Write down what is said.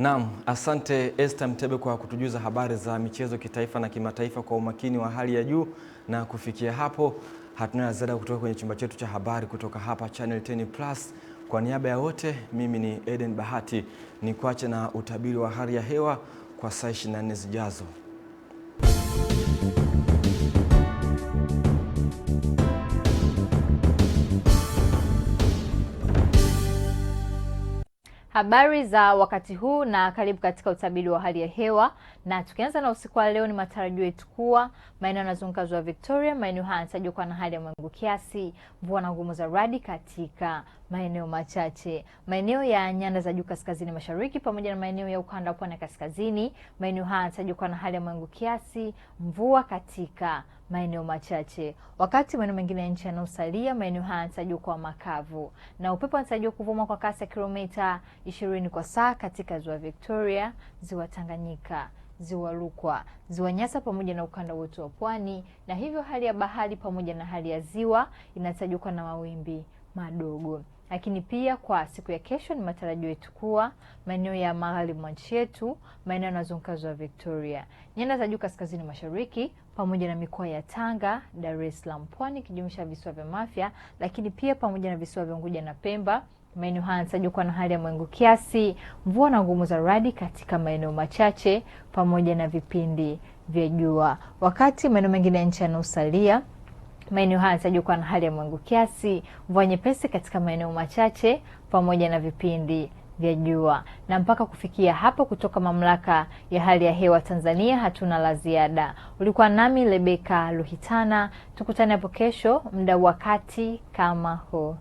Naam, asante Esther Mtebe kwa kutujuza habari za michezo kitaifa na kimataifa kwa umakini wa hali ya juu, na kufikia hapo hatuna la ziada kutoka kwenye chumba chetu cha habari kutoka hapa Channel 10 Plus. Kwa niaba ya wote, mimi ni Eden Bahati, ni kuache na utabiri wa hali ya hewa kwa saa 24 zijazo. Habari za wakati huu na karibu katika utabiri wa hali ya hewa, na tukianza na usiku wa leo, ni matarajio yetu kuwa maeneo yanazunguka ziwa Victoria, maeneo haya yanatarajiwa kuwa na hali ya mawingu kiasi, mvua na ngumu za radi katika maeneo machache. Maeneo ya nyanda za juu kaskazini mashariki pamoja na maeneo ya ukanda wa pwani kaskazini, maeneo haya yanatarajiwa kuwa na hali ya mawingu kiasi, mvua katika maeneo machache. Wakati maeneo mengine ya nchi yanayosalia, maeneo haya yanatarajiwa kuwa makavu na upepo unatarajiwa kuvuma kwa kasi ya kilomita 20 kwa saa katika ziwa Victoria, ziwa Tanganyika, ziwa Rukwa, ziwa Nyasa pamoja na ukanda wote wa pwani, na hivyo hali ya bahari pamoja na hali ya ziwa inatarajiwa kuwa na mawimbi madogo. Lakini pia kwa siku ya kesho, ni matarajio yetu kuwa maeneo ya magharibi mwa nchi yetu, maeneo yanayozunguka ziwa Victoria, nyanda za juu kaskazini mashariki pamoja na mikoa ya Tanga, Dar es Salaam, Pwani kijumlisha visiwa vya Mafia, lakini pia pamoja na visiwa vya Unguja na Pemba, maeneo haya yanatarajiwa kuwa na hali ya mawingu kiasi, mvua na ngumu za radi katika maeneo machache pamoja na vipindi vya jua. Wakati maeneo mengine ya nchi yanayosalia, maeneo haya yanatarajiwa kuwa na hali ya mawingu kiasi, mvua nyepesi katika maeneo machache pamoja na vipindi vya jua. Na mpaka kufikia hapo, kutoka Mamlaka ya Hali ya Hewa Tanzania hatuna la ziada. Ulikuwa nami Rebecca Luhitana, tukutane hapo kesho muda wakati kama huu.